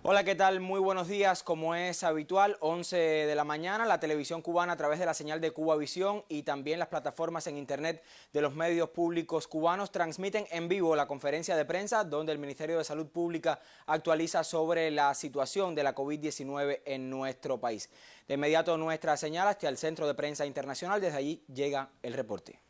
Hola, ¿qué tal? Muy buenos días. Como es habitual, 11 de la mañana, la televisión cubana a través de la señal de Cubavisión y también las plataformas en internet de los medios públicos cubanos transmiten en vivo la conferencia de prensa donde el Ministerio de Salud Pública actualiza sobre la situación de la COVID-19 en nuestro país. De inmediato nuestra señal hasta el Centro de Prensa Internacional, desde allí llega el reporte.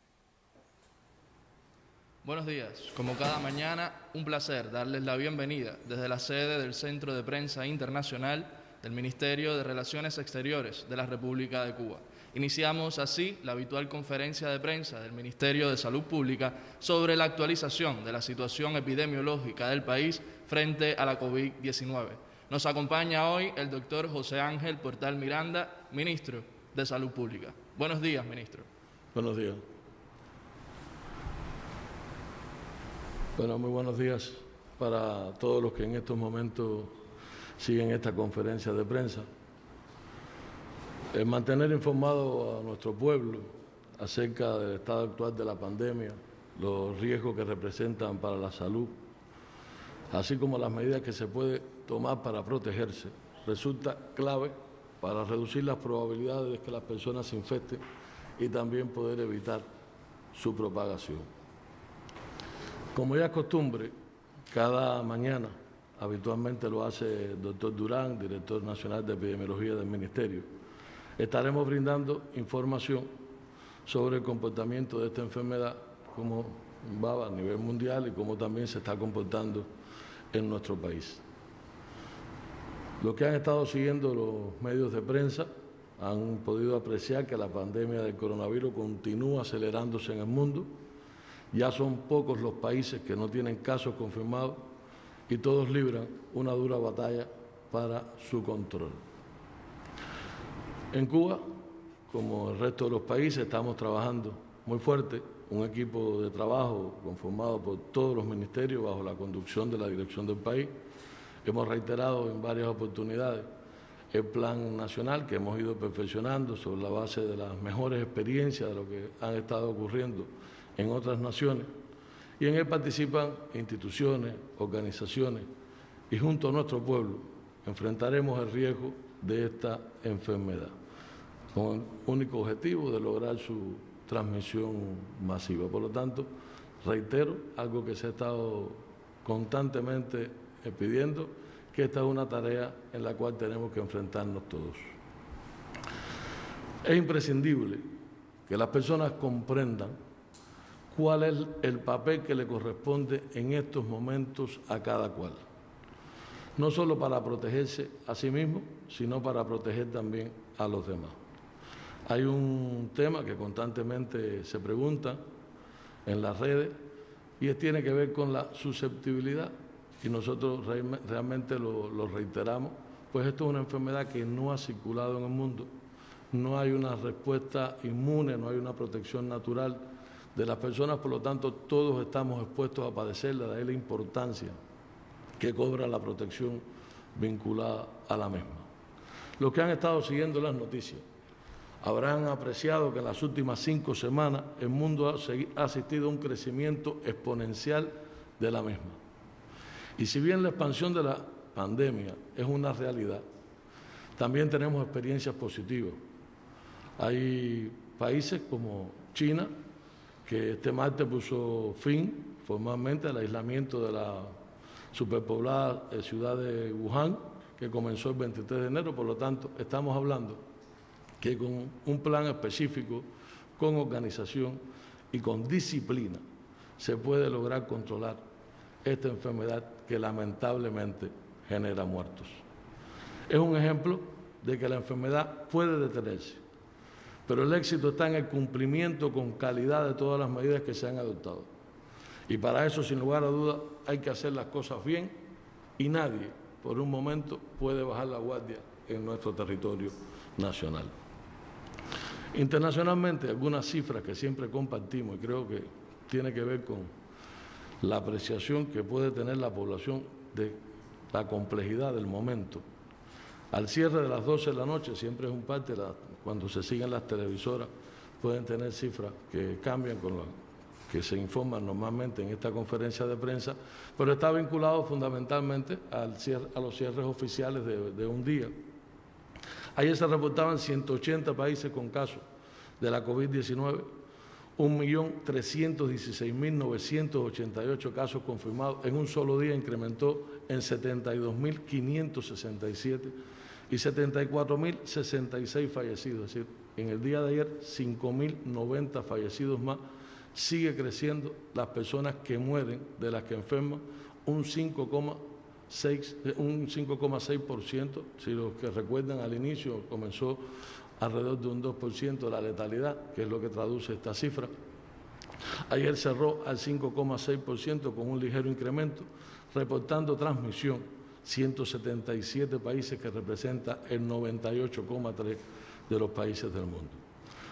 Buenos días. Como cada mañana, un placer darles la bienvenida desde la sede del Centro de Prensa Internacional del Ministerio de Relaciones Exteriores de la República de Cuba. Iniciamos así la habitual conferencia de prensa del Ministerio de Salud Pública sobre la actualización de la situación epidemiológica del país frente a la COVID-19. Nos acompaña hoy el doctor José Ángel Portal Miranda, ministro de Salud Pública. Buenos días, ministro. Buenos días. Bueno, muy buenos días para todos los que en estos momentos siguen esta conferencia de prensa. El mantener informado a nuestro pueblo acerca del estado actual de la pandemia, los riesgos que representan para la salud, así como las medidas que se puede tomar para protegerse, resulta clave para reducir las probabilidades de que las personas se infecten y también poder evitar su propagación. Como ya es costumbre, cada mañana, habitualmente lo hace el doctor Durán, director nacional de epidemiología del Ministerio, estaremos brindando información sobre el comportamiento de esta enfermedad, cómo va a nivel mundial y cómo también se está comportando en nuestro país. Los que han estado siguiendo los medios de prensa han podido apreciar que la pandemia del coronavirus continúa acelerándose en el mundo. Ya son pocos los países que no tienen casos confirmados y todos libran una dura batalla para su control. En Cuba, como el resto de los países, estamos trabajando muy fuerte, un equipo de trabajo conformado por todos los ministerios bajo la conducción de la dirección del país. Hemos reiterado en varias oportunidades el plan nacional que hemos ido perfeccionando sobre la base de las mejores experiencias de lo que han estado ocurriendo en otras naciones, y en él participan instituciones, organizaciones, y junto a nuestro pueblo enfrentaremos el riesgo de esta enfermedad, con el único objetivo de lograr su transmisión masiva. Por lo tanto, reitero algo que se ha estado constantemente pidiendo, que esta es una tarea en la cual tenemos que enfrentarnos todos. Es imprescindible que las personas comprendan cuál es el papel que le corresponde en estos momentos a cada cual. No solo para protegerse a sí mismo, sino para proteger también a los demás. Hay un tema que constantemente se pregunta en las redes y tiene que ver con la susceptibilidad, y nosotros realmente lo reiteramos, pues esto es una enfermedad que no ha circulado en el mundo, no hay una respuesta inmune, no hay una protección natural de las personas, por lo tanto todos estamos expuestos a padecerla, de ahí la importancia que cobra la protección vinculada a la misma. Los que han estado siguiendo las noticias habrán apreciado que en las últimas 5 semanas el mundo ha asistido a un crecimiento exponencial de la misma. Y si bien la expansión de la pandemia es una realidad, también tenemos experiencias positivas. Hay países como China, que este martes puso fin formalmente al aislamiento de la superpoblada ciudad de Wuhan, que comenzó el 23 de enero, por lo tanto, estamos hablando que con un plan específico, con organización y con disciplina, se puede lograr controlar esta enfermedad que lamentablemente genera muertos. Es un ejemplo de que la enfermedad puede detenerse, pero el éxito está en el cumplimiento con calidad de todas las medidas que se han adoptado. Y para eso, sin lugar a dudas, hay que hacer las cosas bien y nadie, por un momento, puede bajar la guardia en nuestro territorio nacional. Internacionalmente, algunas cifras que siempre compartimos y creo que tiene que ver con la apreciación que puede tener la población de la complejidad del momento. Al cierre de las 12 de la noche, siempre es un cuando se siguen las televisoras, pueden tener cifras que cambian con lo que se informan normalmente en esta conferencia de prensa, pero está vinculado fundamentalmente a los cierres oficiales de un día. Ayer se reportaban 180 países con casos de la COVID-19, 1.316.988 casos confirmados. En un solo día incrementó en 72.567 y 74.066 fallecidos. Es decir, en el día de ayer, 5.090 fallecidos más. Sigue creciendo las personas que mueren de las que enferman un 5,6%. Si los que recuerdan al inicio comenzó alrededor de un 2% la letalidad, que es lo que traduce esta cifra. Ayer cerró al 5,6% con un ligero incremento, reportando transmisión 177 países, que representa el 98,3% de los países del mundo.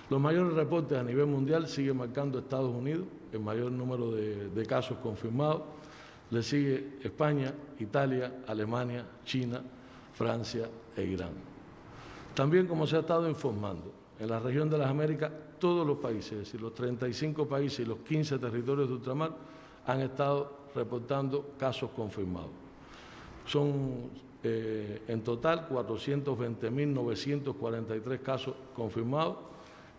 Los mayores reportes a nivel mundial siguen marcando Estados Unidos, el mayor número de casos confirmados. Le sigue España, Italia, Alemania, China, Francia e Irán. También, como se ha estado informando, en la región de las Américas, todos los países, es decir, los 35 países y los 15 territorios de ultramar, han estado reportando casos confirmados. Son en total 420.943 casos confirmados,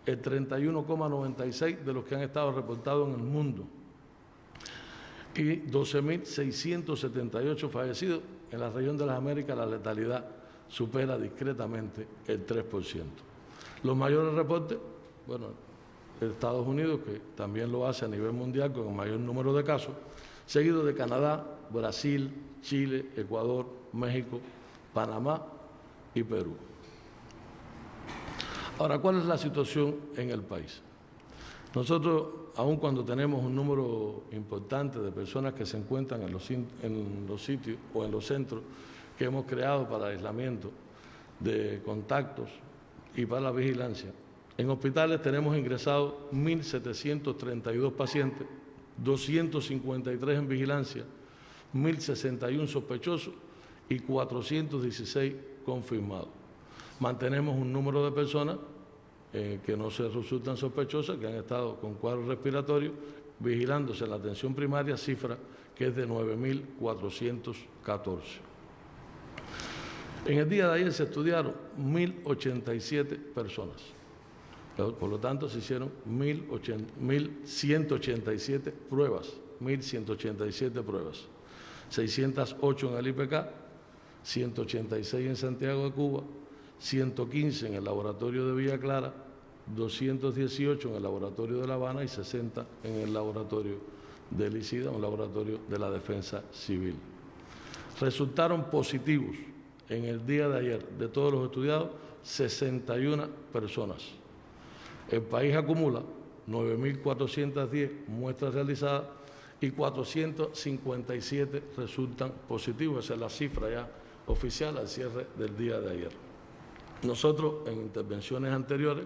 el 31,96% de los que han estado reportados en el mundo, y 12.678 fallecidos. En la región de las Américas la letalidad supera discretamente el 3%. Los mayores reportes, bueno, Estados Unidos, que también lo hace a nivel mundial con el mayor número de casos, seguido de Canadá, Brasil, Chile, Ecuador, México, Panamá y Perú. Ahora, ¿cuál es la situación en el país? Nosotros, aun cuando tenemos un número importante de personas que se encuentran en los sitios o en los centros que hemos creado para aislamiento de contactos y para la vigilancia, en hospitales tenemos ingresados 1.732 pacientes, 253 en vigilancia, 1.061 sospechosos y 416 confirmados. Mantenemos un número de personas que no se resultan sospechosas, que han estado con cuadros respiratorios, vigilándose en la atención primaria, cifra que es de 9.414. En el día de ayer se estudiaron 1.087 personas. Por lo tanto, se hicieron 1.187 pruebas, 1.187 pruebas. 608 en el IPK, 186 en Santiago de Cuba, 115 en el laboratorio de Villa Clara, 218 en el laboratorio de La Habana y 60 en el laboratorio de Licida, un laboratorio de la Defensa Civil. Resultaron positivos en el día de ayer de todos los estudiados 61 personas. El país acumula 9.410 muestras realizadas y 457 resultan positivos. Esa es la cifra ya oficial al cierre del día de ayer. Nosotros, en intervenciones anteriores,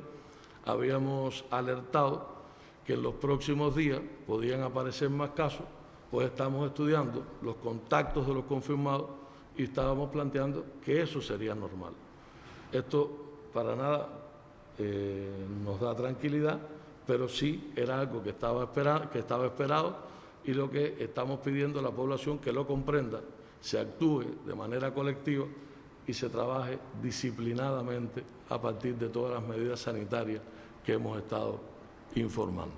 habíamos alertado que en los próximos días podían aparecer más casos, pues estamos estudiando los contactos de los confirmados y estábamos planteando que eso sería normal. Esto para nada nos da tranquilidad, pero sí era algo que estaba esperado y lo que estamos pidiendo a la población que lo comprenda, se actúe de manera colectiva y se trabaje disciplinadamente a partir de todas las medidas sanitarias que hemos estado informando.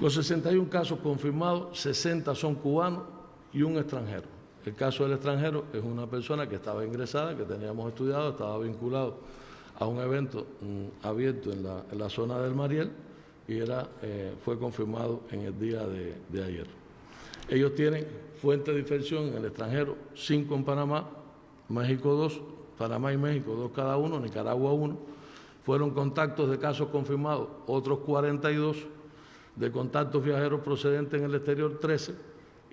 Los 61 casos confirmados, 60 son cubanos y un extranjero. El caso del extranjero es una persona que estaba ingresada, que teníamos estudiado, estaba vinculado a un evento abierto en la zona del Mariel y fue confirmado en el día de ayer. Ellos tienen fuente de infección en el extranjero, 5 en Panamá, México 2, Panamá y México 2 cada uno, Nicaragua 1. Fueron contactos de casos confirmados, otros 42, de contactos viajeros procedentes en el exterior 13,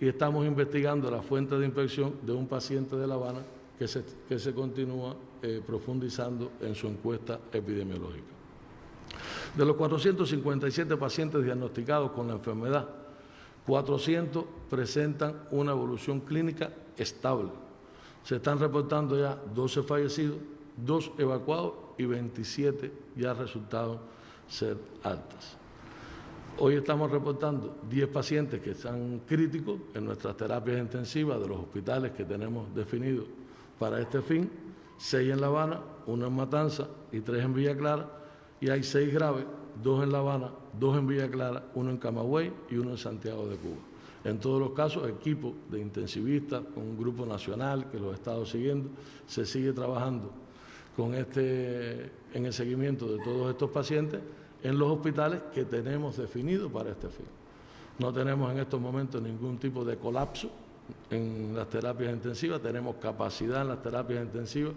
y estamos investigando la fuente de infección de un paciente de La Habana que se continúa profundizando en su encuesta epidemiológica. De los 457 pacientes diagnosticados con la enfermedad, 400 presentan una evolución clínica estable. Se están reportando ya 12 fallecidos, 2 evacuados y 27 ya resultaron ser altas. Hoy estamos reportando 10 pacientes que están críticos en nuestras terapias intensivas de los hospitales que tenemos definidos para este fin, 6 en La Habana, 1 en Matanza y 3 en Villa Clara, y hay 6 graves, 2 en La Habana, 2 en Villa Clara, 1 en Camagüey y 1 en Santiago de Cuba. En todos los casos, equipo de intensivistas con un grupo nacional que los he estado siguiendo, se sigue trabajando en el seguimiento de todos estos pacientes en los hospitales que tenemos definidos para este fin. No tenemos en estos momentos ningún tipo de colapso en las terapias intensivas, tenemos capacidad en las terapias intensivas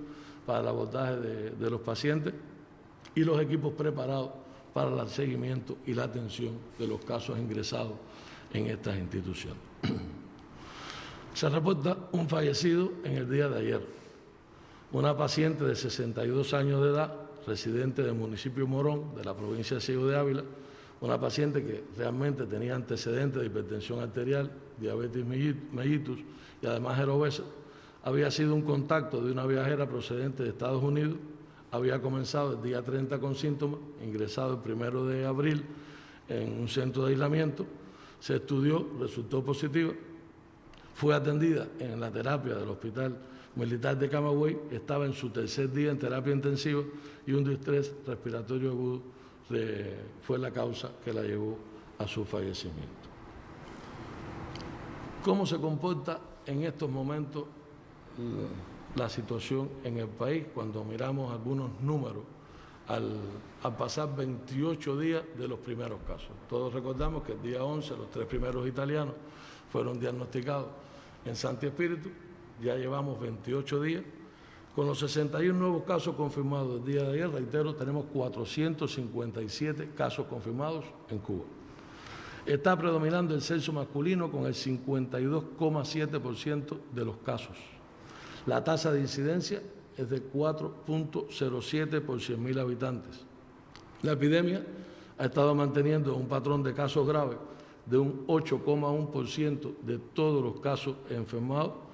para el abordaje de los pacientes y los equipos preparados para el seguimiento y la atención de los casos ingresados en estas instituciones. Se reporta un fallecido en el día de ayer, una paciente de 62 años de edad, residente del municipio Morón, de la provincia de Ciego de Ávila, una paciente que realmente tenía antecedentes de hipertensión arterial, diabetes mellitus y además era obesa. Había sido un contacto de una viajera procedente de Estados Unidos, había comenzado el día 30 con síntomas, ingresado el 1 de abril en un centro de aislamiento, se estudió, resultó positiva, fue atendida en la terapia del Hospital Militar de Camagüey, estaba en su tercer día en terapia intensiva y un distrés respiratorio agudo fue la causa que la llevó a su fallecimiento. ¿Cómo se comporta en estos momentos la situación en el país cuando miramos algunos números al pasar 28 días de los primeros casos? Todos recordamos que el día 11 los 3 primeros italianos fueron diagnosticados en Santi Espíritu. Ya llevamos 28 días. Con los 61 nuevos casos confirmados el día de ayer, reitero, tenemos 457 casos confirmados en Cuba. Está predominando el sexo masculino con el 52,7% de los casos. La tasa de incidencia es de 4.07 por 100.000 habitantes. La epidemia ha estado manteniendo un patrón de casos graves de un 8,1% de todos los casos enfermados.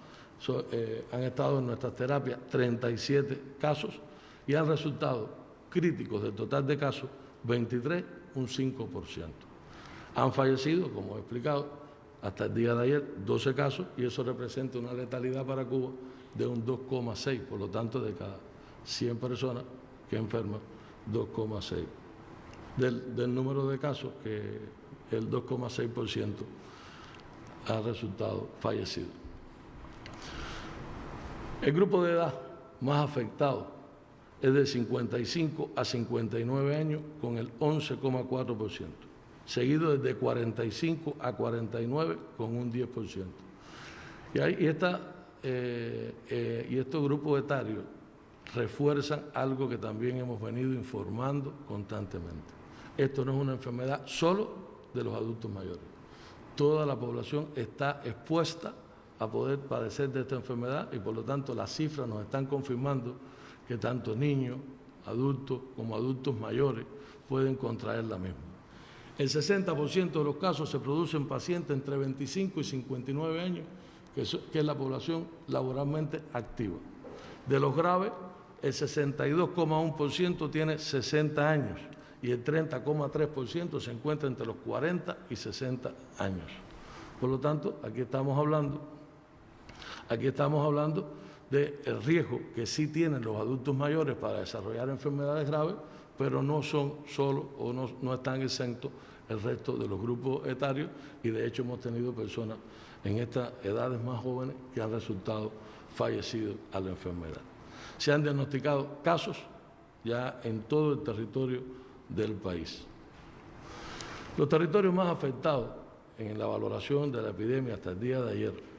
Han estado en nuestras terapias 37 casos y han resultado críticos del total de casos 23, un 5%. Han fallecido, como he explicado, hasta el día de ayer 12 casos y eso representa una letalidad para Cuba de un 2,6, por lo tanto de cada 100 personas que enferman, 2,6. Del número de casos, que el 2,6% ha resultado fallecido. El grupo de edad más afectado es de 55 a 59 años con el 11,4%, seguido desde 45 a 49 con un 10%. Y estos grupos etarios refuerzan algo que también hemos venido informando constantemente. Esto no es una enfermedad solo de los adultos mayores. Toda la población está expuesta a poder padecer de esta enfermedad y por lo tanto las cifras nos están confirmando que tanto niños, adultos como adultos mayores pueden contraer la misma. El 60% de los casos se produce en pacientes entre 25 y 59 años, que es la población laboralmente activa. De los graves, el 62,1% tiene 60 años y el 30,3% se encuentra entre los 40 y 60 años. Por lo tanto, aquí estamos hablando del riesgo que sí tienen los adultos mayores para desarrollar enfermedades graves, pero no son solo o no están exentos el resto de los grupos etarios y de hecho hemos tenido personas en estas edades más jóvenes que han resultado fallecidos a la enfermedad. Se han diagnosticado casos ya en todo el territorio del país. Los territorios más afectados en la valoración de la epidemia hasta el día de ayer,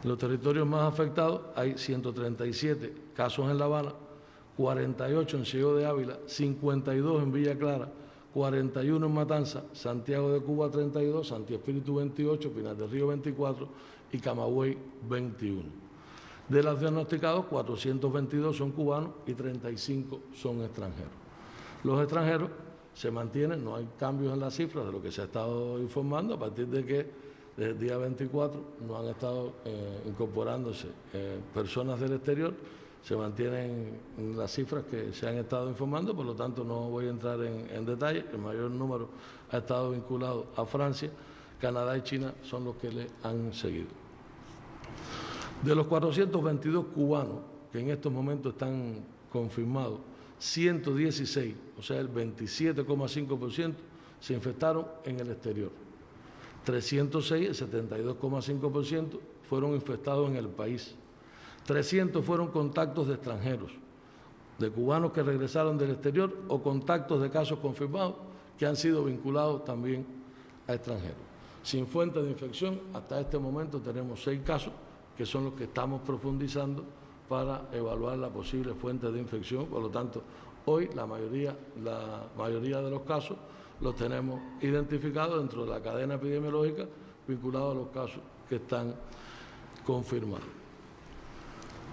los territorios más afectados hay 137 casos en La Habana, 48 en Ciego de Ávila, 52 en Villa Clara, 41 en Matanza, Santiago de Cuba 32, Santi Espíritu 28, Pinar del Río 24 y Camagüey 21. De los diagnosticados, 422 son cubanos y 35 son extranjeros. Los extranjeros se mantienen, no hay cambios en las cifras de lo que se ha estado informando a partir de que desde el día 24 no han estado incorporándose personas del exterior, se mantienen las cifras que se han estado informando, por lo tanto no voy a entrar en detalle. El mayor número ha estado vinculado a Francia, Canadá y China son los que le han seguido. De los 422 cubanos que en estos momentos están confirmados, 116, o sea el 27,5%, se infectaron en el exterior. 306, el 72,5%, fueron infectados en el país. 300 fueron contactos de extranjeros, de cubanos que regresaron del exterior o contactos de casos confirmados que han sido vinculados también a extranjeros. Sin fuente de infección, hasta este momento tenemos 6 casos, que son los que estamos profundizando para evaluar la posible fuente de infección. Por lo tanto, hoy la mayoría de los casos los tenemos identificados dentro de la cadena epidemiológica vinculados a los casos que están confirmados.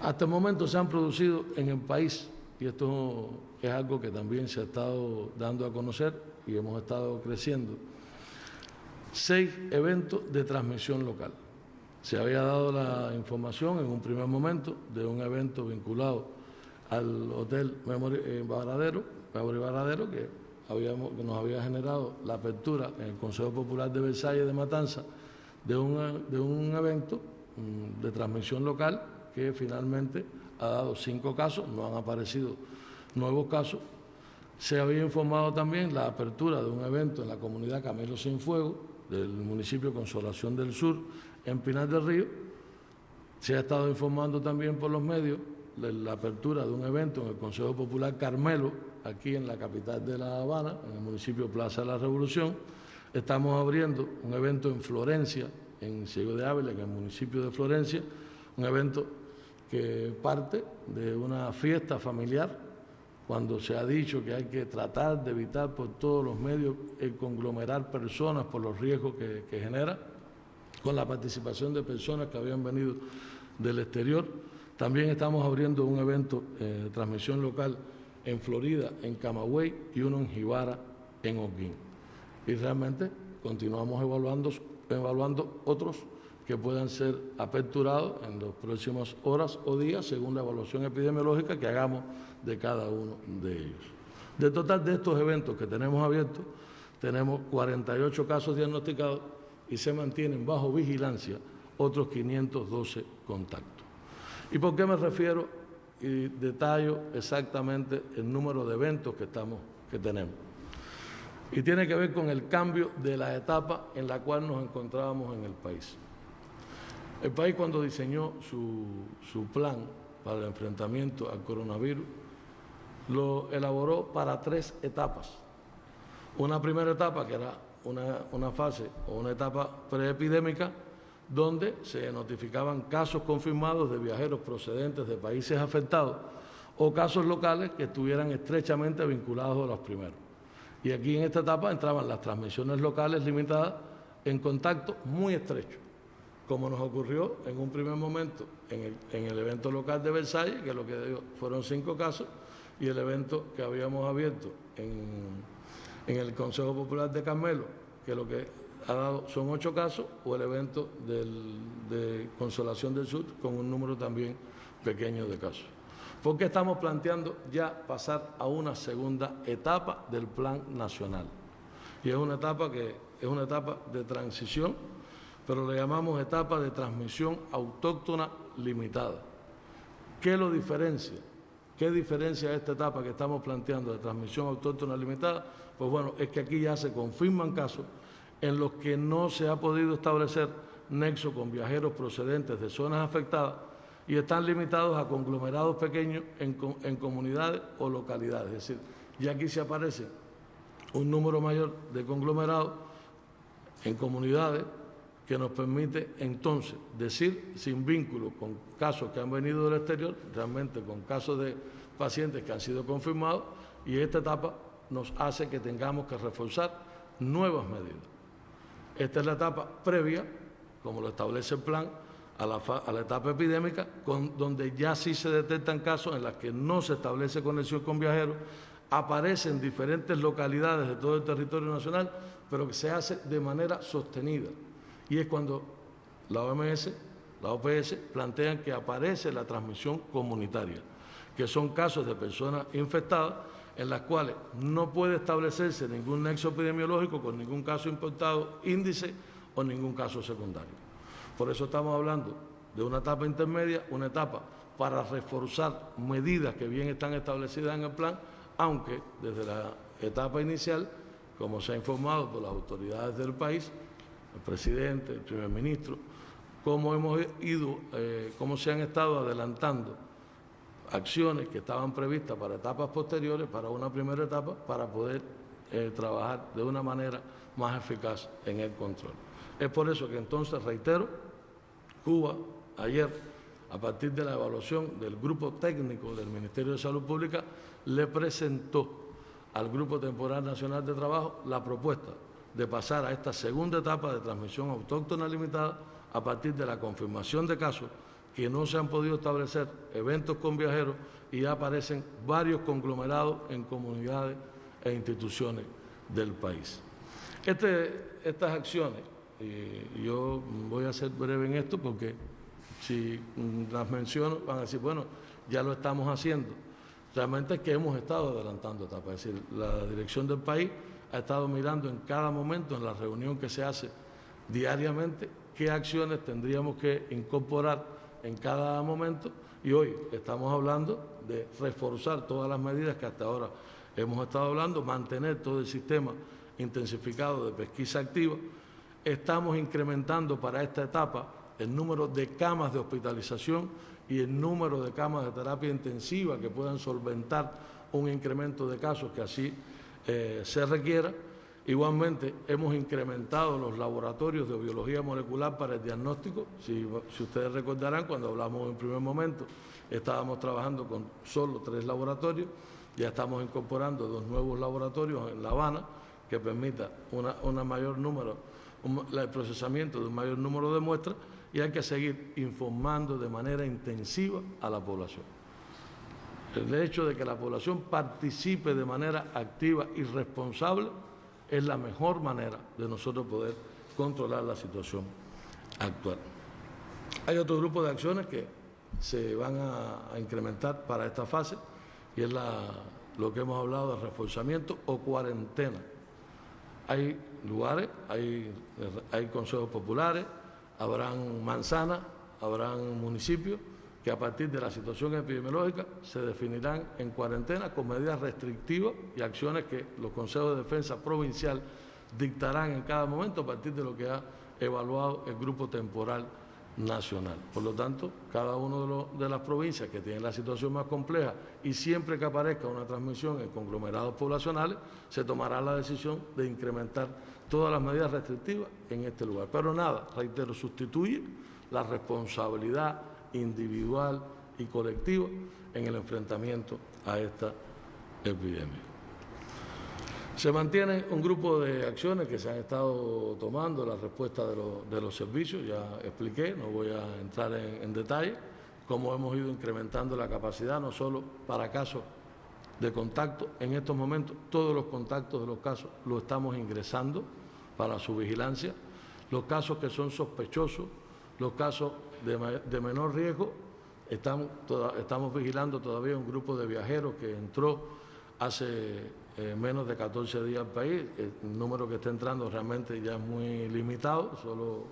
Hasta el momento se han producido en el país, y esto es algo que también se ha estado dando a conocer y hemos estado creciendo, 6 eventos de transmisión local. Se había dado la información en un primer momento de un evento vinculado al Hotel Memory Varadero, que nos había generado la apertura en el Consejo Popular de Versalles de Matanza de un evento de transmisión local que finalmente ha dado 5 casos, no han aparecido nuevos casos. Se había informado también la apertura de un evento en la comunidad Camilo Cienfuegos del municipio Consolación del Sur, en Pinar del Río. Se ha estado informando también por los medios de la apertura de un evento en el Consejo Popular Carmelo, aquí en la capital de La Habana, en el municipio Plaza de la Revolución. Estamos abriendo un evento en Florencia, en Ciego de Ávila, en el municipio de Florencia, un evento que parte de una fiesta familiar, cuando se ha dicho que hay que tratar de evitar por todos los medios el conglomerar personas por los riesgos que genera, con la participación de personas que habían venido del exterior. También estamos abriendo un evento de transmisión local en Florida, en Camagüey, y uno en Jibara, en Holguín. Y realmente continuamos evaluando otros que puedan ser aperturados en las próximas horas o días, según la evaluación epidemiológica que hagamos de cada uno de ellos. De total de estos eventos que tenemos abiertos, tenemos 48 casos diagnosticados y se mantienen bajo vigilancia otros 512 contactos. ¿Y por qué me refiero y detallo exactamente el número de eventos que tenemos? Y tiene que ver con el cambio de la etapa en la cual nos encontrábamos en el país. El país, cuando diseñó su plan para el enfrentamiento al coronavirus, lo elaboró para 3 etapas. Una primera etapa que era una fase o una etapa preepidémica, donde se notificaban casos confirmados de viajeros procedentes de países afectados o casos locales que estuvieran estrechamente vinculados a los primeros. Y aquí en esta etapa entraban las transmisiones locales limitadas en contacto muy estrecho, como nos ocurrió en un primer momento en el evento local de Versalles, que lo que dio fueron 5 casos, y el evento que habíamos abierto en el Consejo Popular de Carmelo, que lo que ha dado son 8 casos, o el evento de Consolación del Sur, con un número también pequeño de casos. Porque estamos planteando ya pasar a una segunda etapa del Plan Nacional. Y es una etapa que es una etapa de transición, pero le llamamos etapa de transmisión autóctona limitada. ¿Qué lo diferencia? ¿Qué diferencia esta etapa que estamos planteando de transmisión autóctona limitada? Pues bueno, es que aquí ya se confirman casos en los que no se ha podido establecer nexo con viajeros procedentes de zonas afectadas y están limitados a conglomerados pequeños en comunidades o localidades. Es decir, ya aquí se aparece un número mayor de conglomerados en comunidades que nos permite entonces decir, sin vínculo con casos que han venido del exterior, realmente con casos de pacientes que han sido confirmados, y esta etapa nos hace que tengamos que reforzar nuevas medidas. Esta es la etapa previa, como lo establece el plan, a la etapa epidémica, donde ya sí se detectan casos en los que no se establece conexión con viajeros, aparecen diferentes localidades de todo el territorio nacional, pero que se hace de manera sostenida. Y es cuando la OMS, la OPS, plantean que aparece la transmisión comunitaria. que son casos de personas infectadas en las cuales no puede establecerse ningún nexo epidemiológico con ningún caso importado, índice o ningún caso secundario. Por eso estamos hablando de una etapa intermedia, una etapa para reforzar medidas que bien están establecidas en el plan, aunque desde la etapa inicial, como se ha informado por las autoridades del país, el presidente, el primer ministro, cómo se han estado adelantando acciones que estaban previstas para etapas posteriores, para una primera etapa, para poder trabajar de una manera más eficaz en el control. Es por eso que entonces, reitero, Cuba ayer, a partir de la evaluación del grupo técnico del Ministerio de Salud Pública, le presentó al Grupo Temporal Nacional de Trabajo la propuesta de pasar a esta segunda etapa de transmisión autóctona limitada a partir de la confirmación de casos que no se han podido establecer eventos con viajeros y ya aparecen varios conglomerados en comunidades e instituciones del país. Estas acciones, yo voy a ser breve en esto porque si las menciono van a decir, bueno, ya lo estamos haciendo. Realmente es que hemos estado adelantando etapas, es decir, la dirección del país ha estado mirando en cada momento, en la reunión que se hace diariamente, qué acciones tendríamos que incorporar en cada momento, y hoy estamos hablando de reforzar todas las medidas que hasta ahora hemos estado hablando, mantener todo el sistema intensificado de pesquisa activa. Estamos incrementando para esta etapa el número de camas de hospitalización y el número de camas de terapia intensiva que puedan solventar un incremento de casos que así se requiera. Igualmente, hemos incrementado los laboratorios de biología molecular para el diagnóstico. Si ustedes recordarán, cuando hablamos en primer momento, estábamos trabajando con solo 3 laboratorios, ya estamos incorporando 2 nuevos laboratorios en La Habana que permita el procesamiento de un mayor número de muestras, y hay que seguir informando de manera intensiva a la población. El hecho de que la población participe de manera activa y responsable es la mejor manera de nosotros poder controlar la situación actual. Hay otro grupo de acciones que se van a incrementar para esta fase, y es lo que hemos hablado de reforzamiento o cuarentena. Hay lugares, hay consejos populares, habrán manzanas, habrán municipios que a partir de la situación epidemiológica se definirán en cuarentena con medidas restrictivas y acciones que los consejos de defensa provincial dictarán en cada momento a partir de lo que ha evaluado el grupo temporal nacional. Por lo tanto, cada una de las provincias que tienen la situación más compleja, y siempre que aparezca una transmisión en conglomerados poblacionales, se tomará la decisión de incrementar todas las medidas restrictivas en este lugar. Pero nada, reitero, sustituye la responsabilidad individual y colectiva en el enfrentamiento a esta epidemia. Se mantiene un grupo de acciones que se han estado tomando, la respuesta de los servicios, ya expliqué, no voy a entrar en detalle, cómo hemos ido incrementando la capacidad, no solo para casos de contacto, en estos momentos todos los contactos de los casos los estamos ingresando para su vigilancia, los casos que son sospechosos, los casos de menor riesgo, estamos vigilando todavía un grupo de viajeros que entró hace menos de 14 días al país. El número que está entrando realmente ya es muy limitado, solo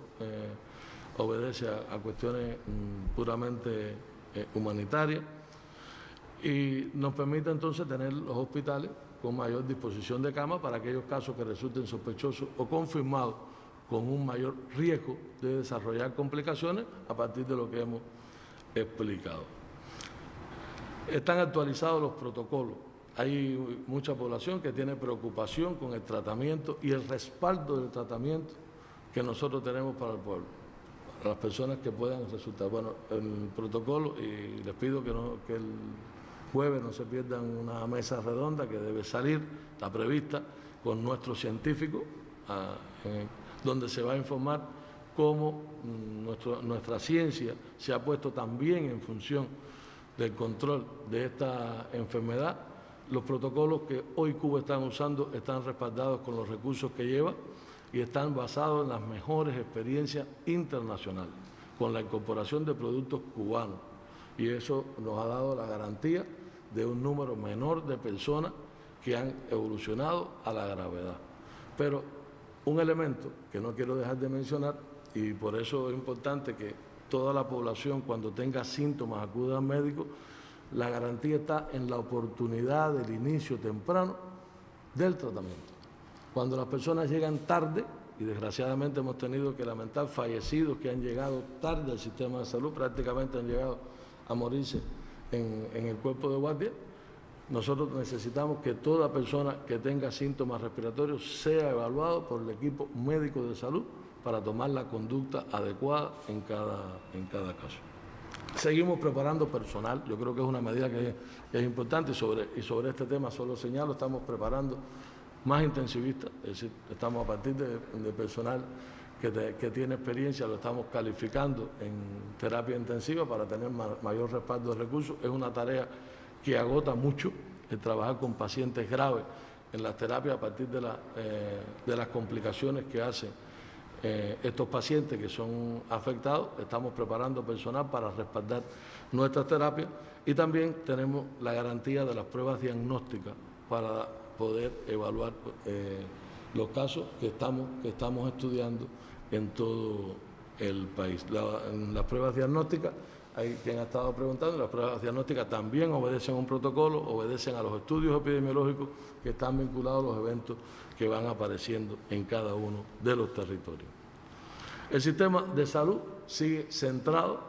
obedece a cuestiones puramente humanitarias, y nos permite entonces tener los hospitales con mayor disposición de camas para aquellos casos que resulten sospechosos o confirmados con un mayor riesgo de desarrollar complicaciones a partir de lo que hemos explicado. Están actualizados los protocolos. Hay mucha población que tiene preocupación con el tratamiento y el respaldo del tratamiento que nosotros tenemos para el pueblo, para las personas que puedan resultar. Bueno, el protocolo, y les pido que el jueves no se pierdan una mesa redonda que debe salir, está prevista, con nuestros científicos, donde se va a informar cómo nuestra ciencia se ha puesto también en función del control de esta enfermedad. Los protocolos que hoy Cuba está usando están respaldados con los recursos que lleva y están basados en las mejores experiencias internacionales, con la incorporación de productos cubanos, y eso nos ha dado la garantía de un número menor de personas que han evolucionado a la gravedad. Pero un elemento que no quiero dejar de mencionar, y por eso es importante que toda la población, cuando tenga síntomas, acuda al médico. La garantía está en la oportunidad del inicio temprano del tratamiento. Cuando las personas llegan tarde, y desgraciadamente hemos tenido que lamentar fallecidos que han llegado tarde al sistema de salud, prácticamente han llegado a morirse en el cuerpo de guardia, nosotros necesitamos que toda persona que tenga síntomas respiratorios sea evaluado por el equipo médico de salud para tomar la conducta adecuada en cada caso. Seguimos preparando personal, yo creo que es una medida que es importante, y sobre este tema solo señalo, estamos preparando más intensivistas, es decir, estamos a partir de personal que tiene experiencia, lo estamos calificando en terapia intensiva para tener mayor respaldo de recursos. Es una tarea que agota mucho el trabajar con pacientes graves en las terapias a partir de las complicaciones que hacen estos pacientes que son afectados. Estamos preparando personal para respaldar nuestras terapias y también tenemos la garantía de las pruebas diagnósticas para poder evaluar los casos que estamos estudiando en todo el país. En las pruebas diagnósticas, hay quien ha estado preguntando, las pruebas diagnósticas también obedecen a un protocolo, obedecen a los estudios epidemiológicos que están vinculados a los eventos que van apareciendo en cada uno de los territorios. El sistema de salud sigue centrado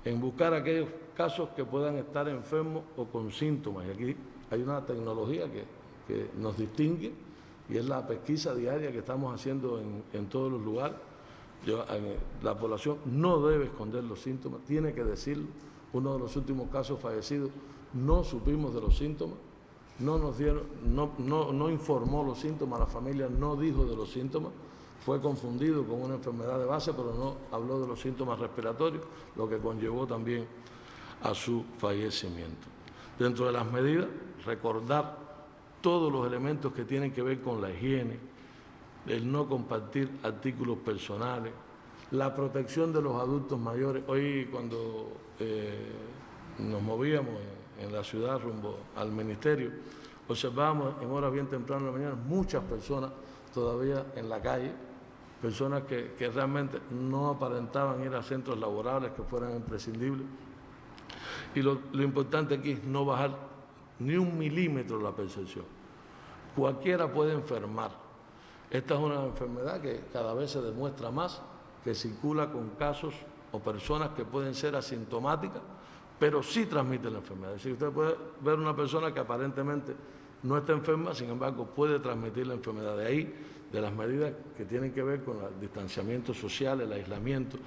en buscar aquellos casos que puedan estar enfermos o con síntomas. Y aquí hay una tecnología que nos distingue y es la pesquisa diaria que estamos haciendo en todos los lugares. La población no debe esconder los síntomas, tiene que decirlo. Uno de los últimos casos fallecidos, no supimos de los síntomas, no informó los síntomas, la familia no dijo de los síntomas, fue confundido con una enfermedad de base, pero no habló de los síntomas respiratorios, lo que conllevó también a su fallecimiento. Dentro de las medidas, recordar todos los elementos que tienen que ver con la higiene, el no compartir artículos personales, la protección de los adultos mayores. Hoy cuando nos movíamos en la ciudad rumbo al ministerio, observábamos en horas bien tempranas de la mañana muchas personas todavía en la calle, personas que realmente no aparentaban ir a centros laborales que fueran imprescindibles. Y lo importante aquí es no bajar ni un milímetro la percepción. Cualquiera puede enfermar. Esta es una enfermedad que cada vez se demuestra más, que circula con casos o personas que pueden ser asintomáticas, pero sí transmiten la enfermedad. Es decir, usted puede ver una persona que aparentemente no está enferma, sin embargo puede transmitir la enfermedad. De ahí, de las medidas que tienen que ver con el distanciamiento social, el aislamiento,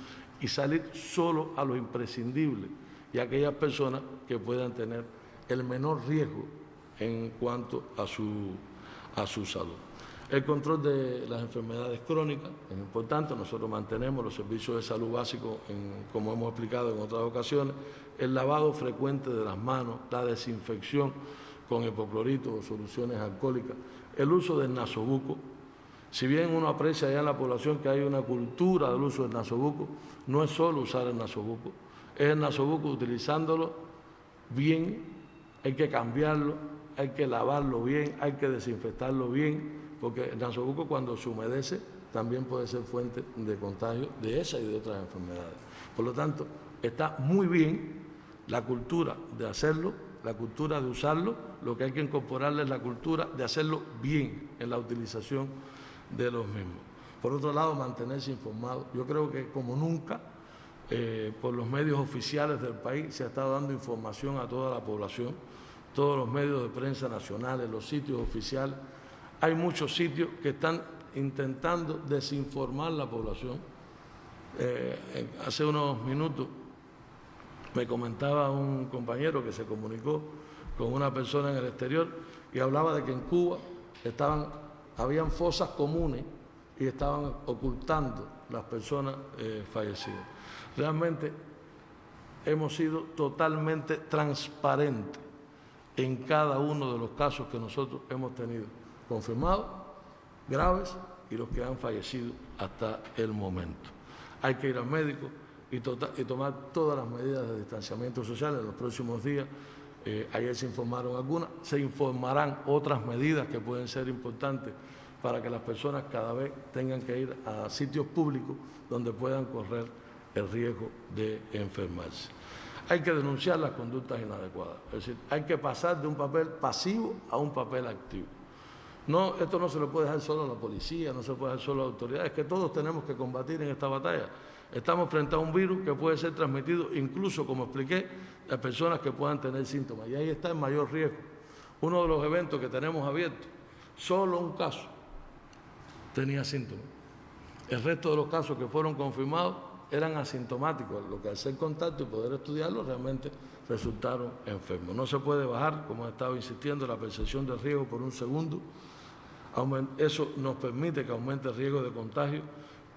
y salir solo a lo imprescindible y a aquellas personas que puedan tener el menor riesgo en cuanto a su salud. El control de las enfermedades crónicas es importante. Nosotros mantenemos los servicios de salud básicos, como hemos explicado en otras ocasiones, el lavado frecuente de las manos, la desinfección con hipoclorito o soluciones alcohólicas, el uso del nasobuco. Si bien uno aprecia ya en la población que hay una cultura del uso del nasobuco, no es solo usar el nasobuco, es el nasobuco utilizándolo bien, hay que cambiarlo, hay que lavarlo bien, hay que desinfectarlo bien, porque el nasobuco cuando se humedece también puede ser fuente de contagio de esa y de otras enfermedades. Por lo tanto, está muy bien la cultura de hacerlo, la cultura de usarlo, lo que hay que incorporarle es la cultura de hacerlo bien en la utilización de los mismos. Por otro lado, mantenerse informado. Yo creo que como nunca, por los medios oficiales del país se ha estado dando información a toda la población, todos los medios de prensa nacionales, los sitios oficiales. Hay muchos sitios que están intentando desinformar la población. Hace unos minutos me comentaba un compañero que se comunicó con una persona en el exterior y hablaba de que en Cuba habían fosas comunes y estaban ocultando las personas fallecidas. Realmente hemos sido totalmente transparentes en cada uno de los casos que nosotros hemos tenido confirmados, graves y los que han fallecido hasta el momento. Hay que ir al médico, y tomar todas las medidas de distanciamiento social en los próximos días. Ayer se informaron algunas, se informarán otras medidas que pueden ser importantes para que las personas cada vez tengan que ir a sitios públicos donde puedan correr el riesgo de enfermarse. Hay que denunciar las conductas inadecuadas, es decir, hay que pasar de un papel pasivo a un papel activo. No, esto no se lo puede dejar solo a la policía, no se puede dejar solo a las autoridades, es que todos tenemos que combatir en esta batalla. Estamos frente a un virus que puede ser transmitido, incluso, como expliqué, a personas que puedan tener síntomas, y ahí está el mayor riesgo. Uno de los eventos que tenemos abiertos, solo un caso tenía síntomas. El resto de los casos que fueron confirmados eran asintomáticos, lo que al ser contacto y poder estudiarlo realmente resultaron enfermos. No se puede bajar, como he estado insistiendo, la percepción de riesgo por un segundo. Eso nos permite que aumente el riesgo de contagio.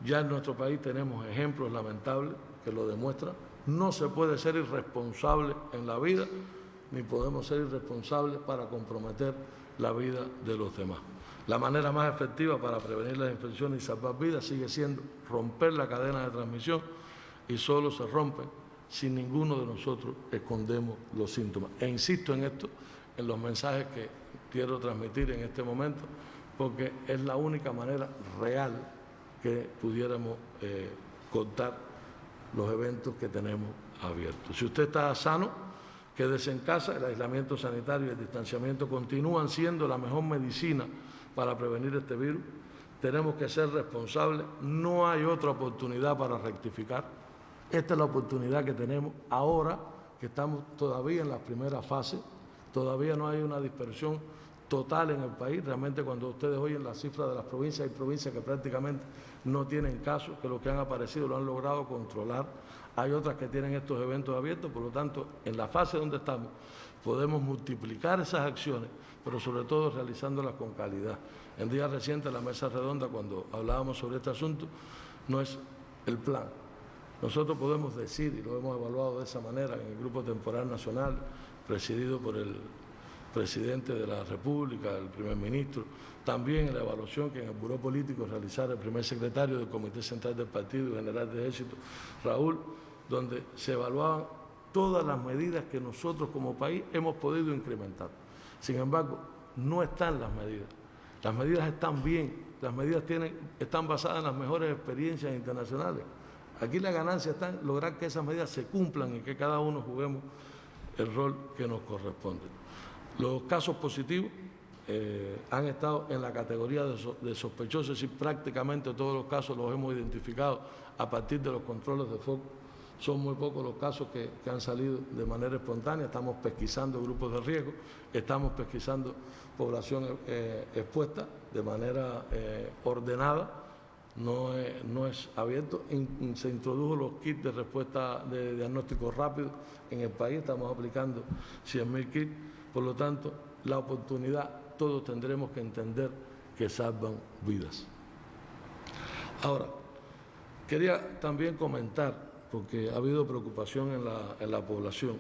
Ya en nuestro país tenemos ejemplos lamentables que lo demuestran. No se puede ser irresponsable en la vida, ni podemos ser irresponsables para comprometer la vida de los demás. La manera más efectiva para prevenir las infecciones y salvar vidas sigue siendo romper la cadena de transmisión, y solo se rompen si ninguno de nosotros escondemos los síntomas. E insisto en esto, en los mensajes que quiero transmitir en este momento, porque es la única manera real que pudiéramos contar los eventos que tenemos abiertos. Si usted está sano, quédese en casa. El aislamiento sanitario y el distanciamiento continúan siendo la mejor medicina para prevenir este virus. Tenemos que ser responsables, no hay otra oportunidad para rectificar. Esta es la oportunidad que tenemos ahora, que estamos todavía en las primeras fases, todavía no hay una dispersión total en el país. Realmente, cuando ustedes oyen las cifras de las provincias, hay provincias que prácticamente no tienen casos, que los que han aparecido lo han logrado controlar. Hay otras que tienen estos eventos abiertos, por lo tanto, en la fase donde estamos, podemos multiplicar esas acciones, pero sobre todo realizándolas con calidad. En días recientes, en la mesa redonda, cuando hablábamos sobre este asunto, no es el plan. Nosotros podemos decir, y lo hemos evaluado de esa manera en el Grupo Temporal Nacional, presidido por el presidente de la República, el primer ministro, también en la evaluación que en el Buró Político realizara el primer secretario del Comité Central del Partido y General de Ejército, Raúl, donde se evaluaban todas las medidas que nosotros como país hemos podido incrementar. Sin embargo, no están las medidas. Las medidas están bien, las medidas están basadas en las mejores experiencias internacionales. Aquí la ganancia está en lograr que esas medidas se cumplan y que cada uno juguemos el rol que nos corresponde. Los casos positivos han estado en la categoría de sospechosos, es decir, prácticamente todos los casos los hemos identificado a partir de los controles de foco. Son muy pocos los casos que han salido de manera espontánea. Estamos pesquisando grupos de riesgo, estamos pesquisando población expuesta de manera ordenada. No es abierto. Se introdujo los kits de respuesta de diagnóstico rápido en el país, estamos aplicando 100.000 kits, por lo tanto, la oportunidad, todos tendremos que entender que salvan vidas. Ahora, quería también comentar, porque ha habido preocupación en la población,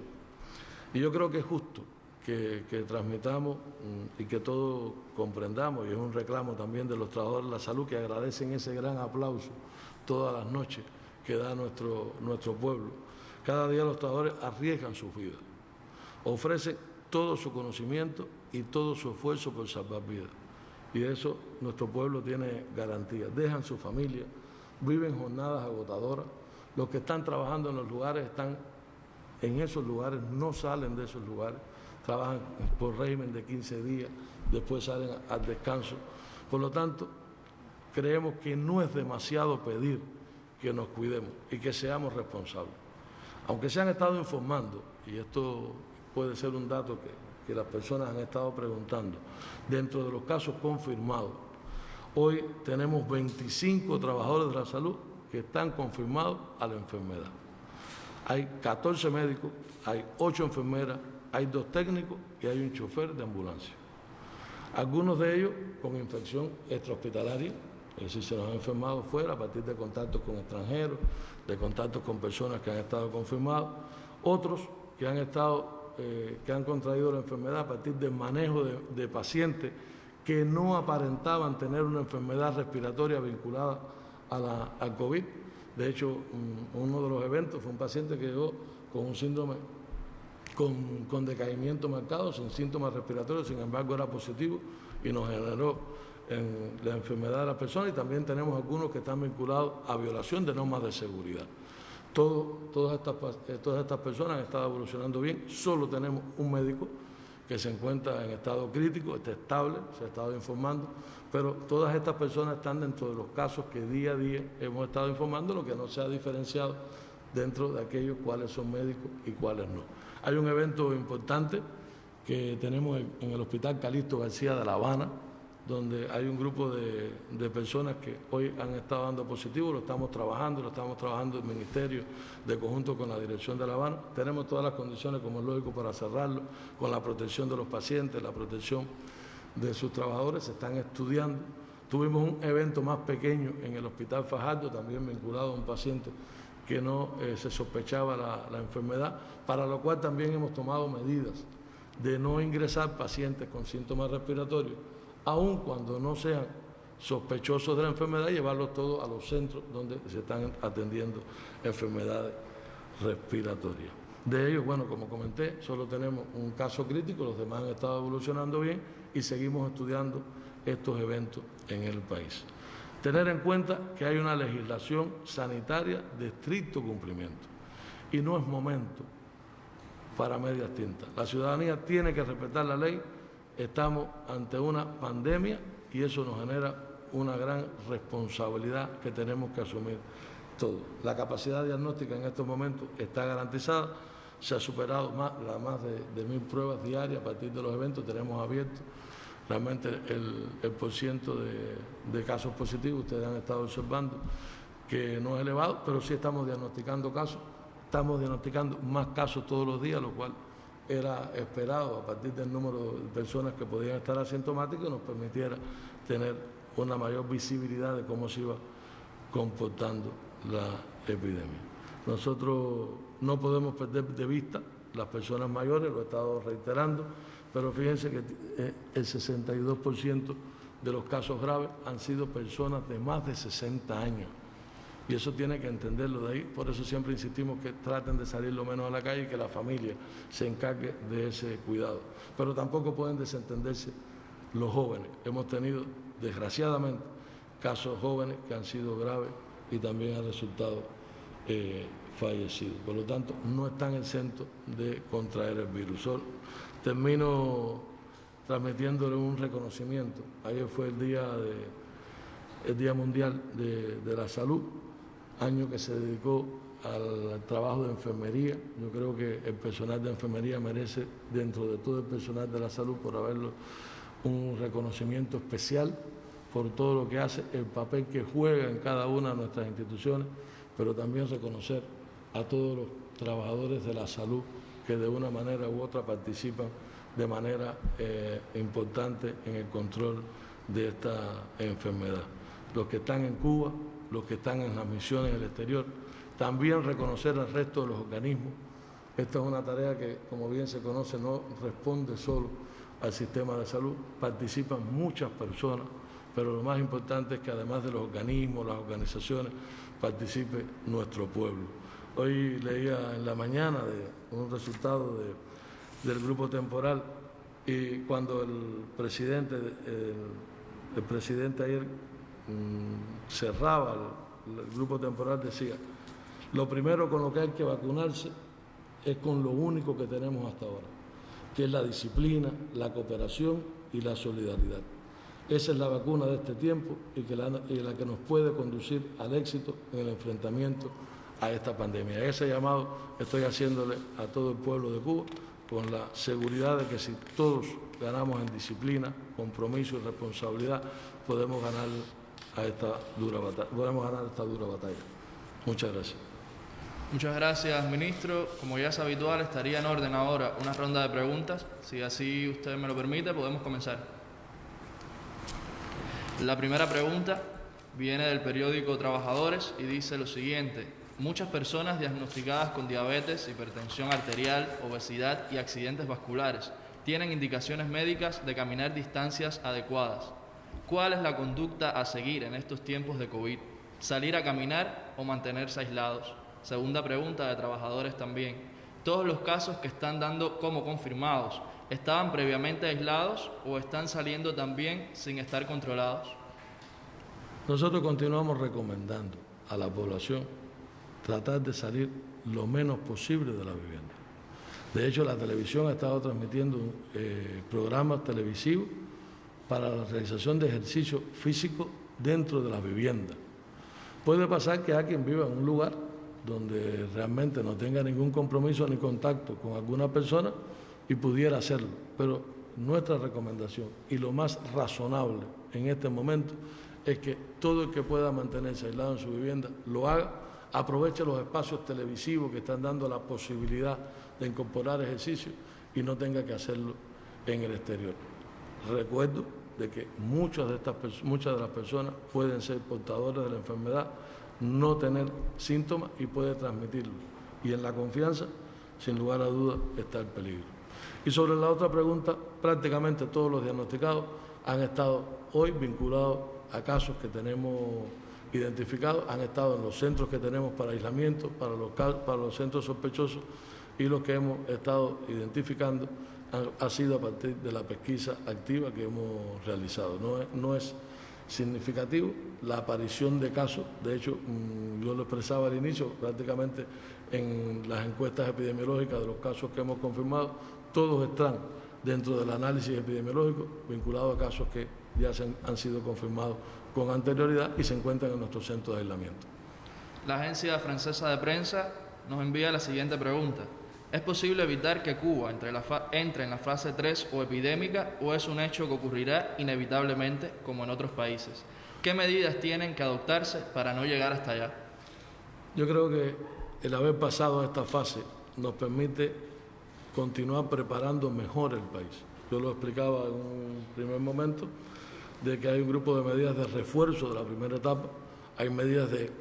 y yo creo que es justo que transmitamos y que todos comprendamos, y es un reclamo también de los trabajadores de la salud, que agradecen ese gran aplauso todas las noches que da nuestro pueblo. Cada día los trabajadores arriesgan sus vidas, ofrecen todo su conocimiento y todo su esfuerzo por salvar vidas, y de eso nuestro pueblo tiene garantía. Dejan su familia, viven jornadas agotadoras. Los que están trabajando en los lugares están en esos lugares, no salen de esos lugares, trabajan por régimen de 15 días, después salen al descanso. Por lo tanto, creemos que no es demasiado pedir que nos cuidemos y que seamos responsables. Aunque se han estado informando, y esto puede ser un dato que las personas han estado preguntando, dentro de los casos confirmados, hoy tenemos 25 trabajadores de la salud que están confirmados a la enfermedad. Hay 14 médicos, hay 8 enfermeras, hay 2 técnicos y hay un chofer de ambulancia. Algunos de ellos con infección extrahospitalaria, es decir, se nos han enfermado fuera a partir de contactos con extranjeros, de contactos con personas que han estado confirmados. Otros que han contraído la enfermedad a partir del manejo de pacientes que no aparentaban tener una enfermedad respiratoria vinculada al COVID, De hecho, uno de los eventos fue un paciente que llegó con un síndrome, con decaimiento marcado, sin síntomas respiratorios, sin embargo era positivo y nos generó en la enfermedad de la persona, y también tenemos algunos que están vinculados a violación de normas de seguridad. Todas estas personas han estado evolucionando bien. Solo tenemos un médico que se encuentra en estado crítico, está estable, se ha estado informando, pero todas estas personas están dentro de los casos que día a día hemos estado informando, lo que no se ha diferenciado dentro de aquellos cuáles son médicos y cuáles no. Hay un evento importante que tenemos en el Hospital Calixto García de La Habana, donde hay un grupo de personas que hoy han estado dando positivo, lo estamos trabajando el Ministerio de conjunto con la Dirección de La Habana. Tenemos todas las condiciones, como es lógico, para cerrarlo, con la protección de los pacientes, la protección de sus trabajadores, se están estudiando. Tuvimos un evento más pequeño en el Hospital Fajardo, también vinculado a un paciente que no se sospechaba la enfermedad, para lo cual también hemos tomado medidas de no ingresar pacientes con síntomas respiratorios, aun cuando no sean sospechosos de la enfermedad, llevarlos todos a los centros donde se están atendiendo enfermedades respiratorias. De ellos, bueno, como comenté, solo tenemos un caso crítico, los demás han estado evolucionando bien y seguimos estudiando estos eventos en el país. Tener en cuenta que hay una legislación sanitaria de estricto cumplimiento y no es momento para medias tintas. La ciudadanía tiene que respetar la ley. Estamos ante una pandemia y eso nos genera una gran responsabilidad que tenemos que asumir todos. La capacidad diagnóstica en estos momentos está garantizada, se ha superado más de 1.000 pruebas diarias a partir de los eventos, tenemos abierto realmente el porciento de casos positivos, ustedes han estado observando que no es elevado, pero sí estamos diagnosticando casos, estamos diagnosticando más casos todos los días, lo cual era esperado a partir del número de personas que podían estar asintomáticas y nos permitiera tener una mayor visibilidad de cómo se iba comportando la epidemia. Nosotros no podemos perder de vista las personas mayores, lo he estado reiterando, pero fíjense que el 62% de los casos graves han sido personas de más de 60 años. Y eso tiene que entenderlo de ahí, por eso siempre insistimos que traten de salir lo menos a la calle y que la familia se encargue de ese cuidado. Pero tampoco pueden desentenderse los jóvenes. Hemos tenido, desgraciadamente, casos jóvenes que han sido graves y también han resultado fallecidos. Por lo tanto, no están exentos de contraer el virus. Termino transmitiéndole un reconocimiento. Ayer fue el Día Mundial de la Salud, año que se dedicó al trabajo de enfermería. Yo creo que el personal de enfermería merece, dentro de todo el personal de la salud, por haberlo, un reconocimiento especial por todo lo que hace, el papel que juega en cada una de nuestras instituciones, pero también reconocer a todos los trabajadores de la salud que de una manera u otra participan de manera importante en el control de esta enfermedad. Los que están en Cuba, los que están en las misiones en el exterior, también reconocer al resto de los organismos. Esta es una tarea que, como bien se conoce, no responde solo al sistema de salud, participan muchas personas, pero lo más importante es que además de los organismos, las organizaciones, participe nuestro pueblo. Hoy leía en la mañana un resultado del grupo temporal y cuando el presidente ayer cerraba el grupo temporal decía, lo primero con lo que hay que vacunarse es con lo único que tenemos hasta ahora, que es la disciplina, la cooperación y la solidaridad. Esa es la vacuna de este tiempo y la que nos puede conducir al éxito en el enfrentamiento a esta pandemia. Ese llamado estoy haciéndole a todo el pueblo de Cuba con la seguridad de que si todos ganamos en disciplina, compromiso y responsabilidad, podemos ganar esta dura batalla. Muchas gracias. Muchas gracias, ministro. Como ya es habitual, estaría en orden ahora una ronda de preguntas. Si así usted me lo permite, podemos comenzar. La primera pregunta viene del periódico Trabajadores y dice lo siguiente: muchas personas diagnosticadas con diabetes, hipertensión arterial, obesidad y accidentes vasculares tienen indicaciones médicas de caminar distancias adecuadas. ¿Cuál es la conducta a seguir en estos tiempos de COVID? salir a caminar o mantenerse aislados. Segunda pregunta de trabajadores también. ¿Todos los casos que están dando como confirmados estaban previamente aislados o están saliendo también sin estar controlados? Nosotros continuamos recomendando a la población tratar de salir lo menos posible de la vivienda. De hecho, la televisión ha estado transmitiendo programas televisivos para la realización de ejercicio físico dentro de las viviendas. Puede pasar que alguien viva en un lugar donde realmente no tenga ningún compromiso ni contacto con alguna persona y pudiera hacerlo, pero nuestra recomendación y lo más razonable en este momento es que todo el que pueda mantenerse aislado en su vivienda lo haga, aproveche los espacios televisivos que están dando la posibilidad de incorporar ejercicio y no tenga que hacerlo en el exterior. Recuerdo de que muchas de las personas pueden ser portadoras de la enfermedad, no tener síntomas y puede transmitirlo. Y en la confianza, sin lugar a dudas, está el peligro. Y sobre la otra pregunta, prácticamente todos los diagnosticados han estado hoy vinculados a casos que tenemos identificados, han estado en los centros que tenemos para aislamiento, para los centros sospechosos, y los que hemos estado identificando ha sido a partir de la pesquisa activa que hemos realizado. No es significativo la aparición de casos. De hecho, yo lo expresaba al inicio, prácticamente en las encuestas epidemiológicas de los casos que hemos confirmado, todos están dentro del análisis epidemiológico vinculados a casos que ya han sido confirmados con anterioridad y se encuentran en nuestro centro de aislamiento. La agencia francesa de prensa nos envía la siguiente pregunta. ¿Es posible evitar que Cuba entre en la fase 3 o epidémica o es un hecho que ocurrirá inevitablemente como en otros países? ¿Qué medidas tienen que adoptarse para no llegar hasta allá? Yo creo que el haber pasado a esta fase nos permite continuar preparando mejor el país. Yo lo explicaba en un primer momento, de que hay un grupo de medidas de refuerzo de la primera etapa, hay medidas de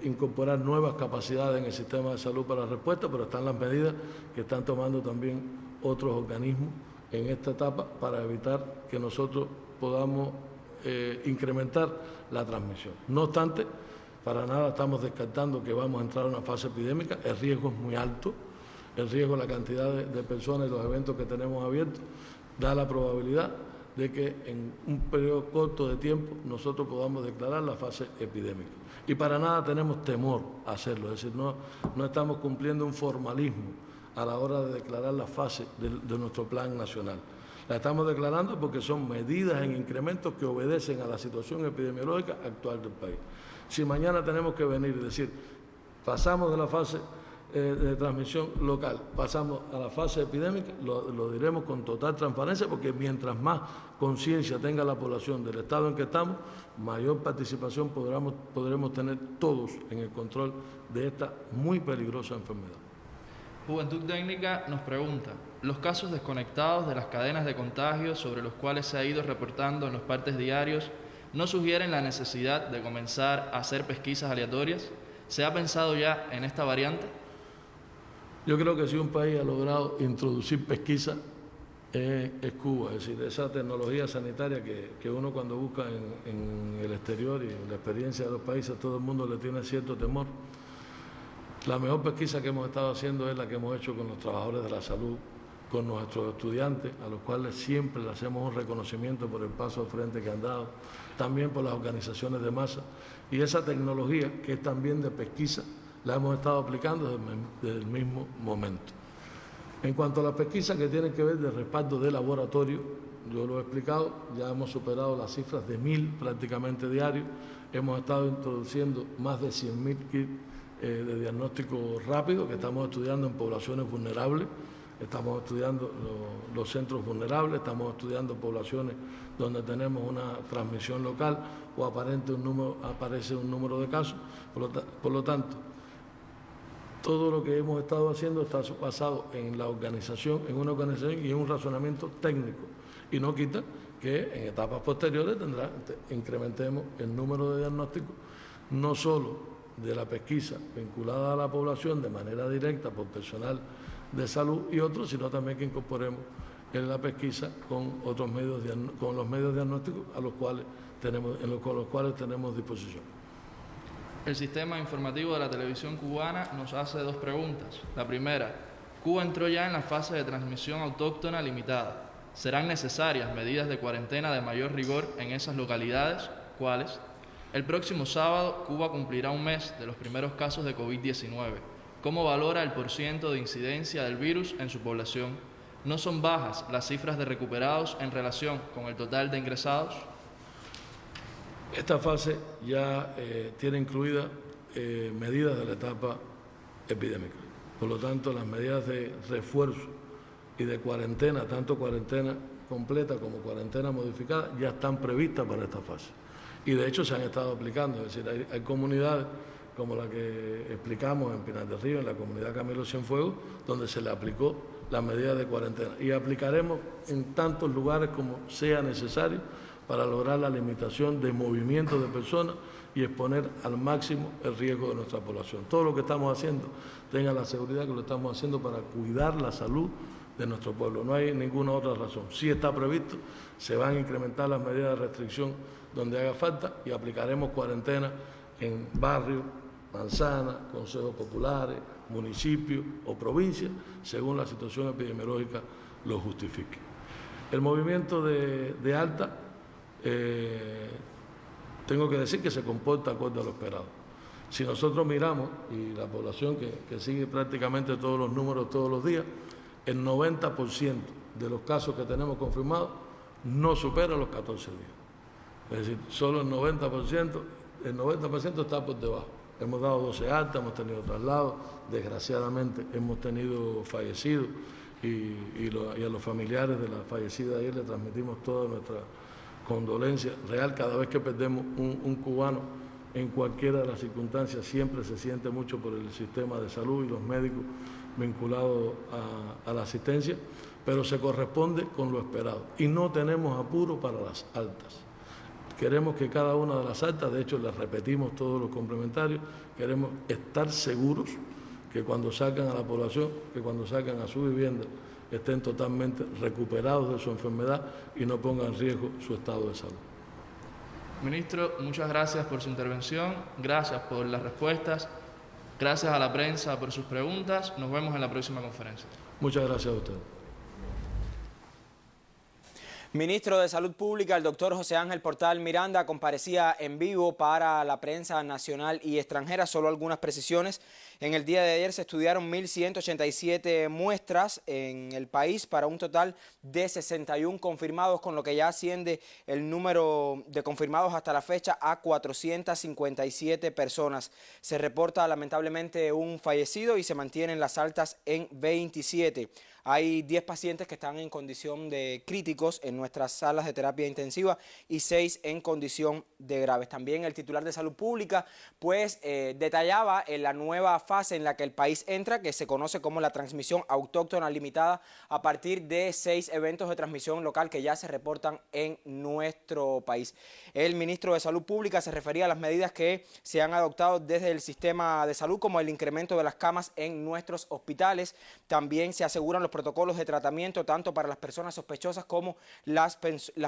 incorporar nuevas capacidades en el sistema de salud para la respuesta, pero están las medidas que están tomando también otros organismos en esta etapa para evitar que nosotros podamos incrementar la transmisión. No obstante, para nada estamos descartando que vamos a entrar a una fase epidémica, el riesgo es muy alto, el riesgo, la cantidad de personas y los eventos que tenemos abiertos, da la probabilidad de que en un periodo corto de tiempo nosotros podamos declarar la fase epidémica. Y para nada tenemos temor a hacerlo, es decir, no estamos cumpliendo un formalismo a la hora de declarar la fase de nuestro plan nacional. La estamos declarando porque son medidas en incrementos que obedecen a la situación epidemiológica actual del país. Si mañana tenemos que venir y decir, pasamos de la fase de transmisión local, pasamos a la fase epidémica, lo diremos con total transparencia, porque mientras más conciencia tenga la población del estado en que estamos, mayor participación podremos tener todos en el control de esta muy peligrosa enfermedad. Juventud Técnica nos pregunta, ¿los casos desconectados de las cadenas de contagio sobre los cuales se ha ido reportando en los partes diarios no sugieren la necesidad de comenzar a hacer pesquisas aleatorias? ¿Se ha pensado ya en esta variante? Yo creo que si un país ha logrado introducir pesquisa es Cuba, es decir, esa tecnología sanitaria que uno cuando busca en el exterior y en la experiencia de los países, todo el mundo le tiene cierto temor. La mejor pesquisa que hemos estado haciendo es la que hemos hecho con los trabajadores de la salud, con nuestros estudiantes, a los cuales siempre le hacemos un reconocimiento por el paso al frente que han dado, también por las organizaciones de masa. Y esa tecnología, que es también de pesquisa, la hemos estado aplicando desde el mismo momento. En cuanto a las pesquisas que tienen que ver de respaldo de laboratorio, yo lo he explicado, ya hemos superado las cifras de 1.000 prácticamente diarios, hemos estado introduciendo más de 100.000 kits de diagnóstico rápido que estamos estudiando en poblaciones vulnerables, estamos estudiando los centros vulnerables, estamos estudiando poblaciones donde tenemos una transmisión local o aparece un número de casos, por lo tanto, todo lo que hemos estado haciendo está basado en la organización, en una organización y en un razonamiento técnico. Y no quita que en etapas posteriores incrementemos el número de diagnósticos, no solo de la pesquisa vinculada a la población de manera directa por personal de salud y otros, sino también que incorporemos en la pesquisa con otros medios, con los medios diagnósticos en los cuales tenemos disposición. El sistema informativo de la televisión cubana nos hace dos preguntas. La primera, Cuba entró ya en la fase de transmisión autóctona limitada. ¿Serán necesarias medidas de cuarentena de mayor rigor en esas localidades? ¿Cuáles? El próximo sábado, Cuba cumplirá un mes de los primeros casos de COVID-19. ¿Cómo valora el porciento de incidencia del virus en su población? ¿No son bajas las cifras de recuperados en relación con el total de ingresados? Esta fase ya tiene incluidas medidas de la etapa epidémica. Por lo tanto, las medidas de refuerzo y de cuarentena, tanto cuarentena completa como cuarentena modificada, ya están previstas para esta fase. Y de hecho se han estado aplicando, es decir, hay comunidades como la que explicamos en Pinar del Río, en la comunidad Camilo Cienfuegos, donde se le aplicó la medida de cuarentena. Y aplicaremos en tantos lugares como sea necesario para lograr la limitación de movimiento de personas y exponer al máximo el riesgo de nuestra población. Todo lo que estamos haciendo, tenga la seguridad que lo estamos haciendo para cuidar la salud de nuestro pueblo. No hay ninguna otra razón. Sí está previsto, se van a incrementar las medidas de restricción donde haga falta y aplicaremos cuarentena en barrios, manzanas, consejos populares, municipios o provincias, según la situación epidemiológica lo justifique. El movimiento de alta, tengo que decir que se comporta acorde a lo esperado. Si nosotros miramos, y la población que sigue prácticamente todos los números todos los días, el 90% de los casos que tenemos confirmados no supera los 14 días. Es decir, solo el 90% está por debajo. Hemos dado 12 altas, hemos tenido traslados, desgraciadamente hemos tenido fallecidos y a los familiares de la fallecida ayer le transmitimos toda nuestra condolencia real. Cada vez que perdemos un cubano en cualquiera de las circunstancias siempre se siente mucho por el sistema de salud y los médicos vinculados a la asistencia, pero se corresponde con lo esperado y no tenemos apuro para las altas. Queremos que cada una de las altas, de hecho les repetimos todos los complementarios, queremos estar seguros que cuando sacan a la población, que cuando sacan a su vivienda, estén totalmente recuperados de su enfermedad y no pongan en riesgo su estado de salud. Ministro, muchas gracias por su intervención, gracias por las respuestas, gracias a la prensa por sus preguntas. Nos vemos en la próxima conferencia. Muchas gracias a usted. Ministro de Salud Pública, el doctor José Ángel Portal Miranda, comparecía en vivo para la prensa nacional y extranjera. Solo algunas precisiones. En el día de ayer se estudiaron 1.187 muestras en el país para un total de 61 confirmados, con lo que ya asciende el número de confirmados hasta la fecha a 457 personas. Se reporta lamentablemente un fallecido y se mantienen las altas en 27. Hay 10 pacientes que están en condición de críticos en nuestras salas de terapia intensiva y 6 en condición de graves. También el titular de Salud Pública pues detallaba en la nueva fase en la que el país entra, que se conoce como la transmisión autóctona limitada, a partir de 6 eventos de transmisión local que ya se reportan en nuestro país. El ministro de Salud Pública se refería a las medidas que se han adoptado desde el sistema de salud, como el incremento de las camas en nuestros hospitales. También se aseguran los protocolos de tratamiento tanto para las personas sospechosas como las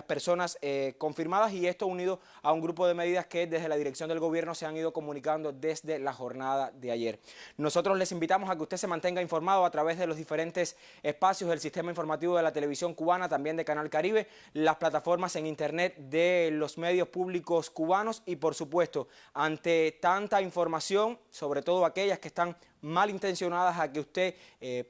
personas confirmadas, y esto unido a un grupo de medidas que desde la dirección del gobierno se han ido comunicando desde la jornada de ayer. Nosotros les invitamos a que usted se mantenga informado a través de los diferentes espacios del sistema informativo de la televisión cubana, también de Canal Caribe, las plataformas en internet de los medios públicos cubanos y por supuesto ante tanta información, sobre todo aquellas que están malintencionadas a que usted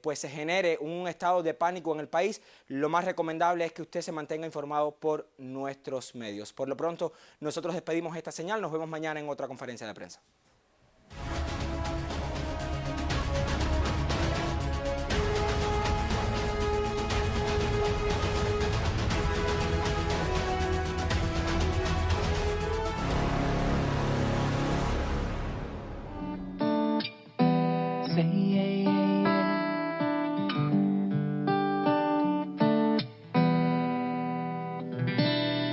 pues se genere un estado de pánico en el país, lo más recomendable es que usted se mantenga informado por nuestros medios. Por lo pronto, nosotros despedimos esta señal, nos vemos mañana en otra conferencia de prensa.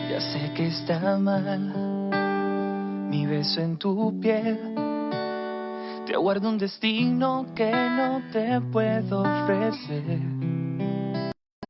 Ya sé que está mal mi beso en tu piel. Te aguardo un destino que no te puedo ofrecer.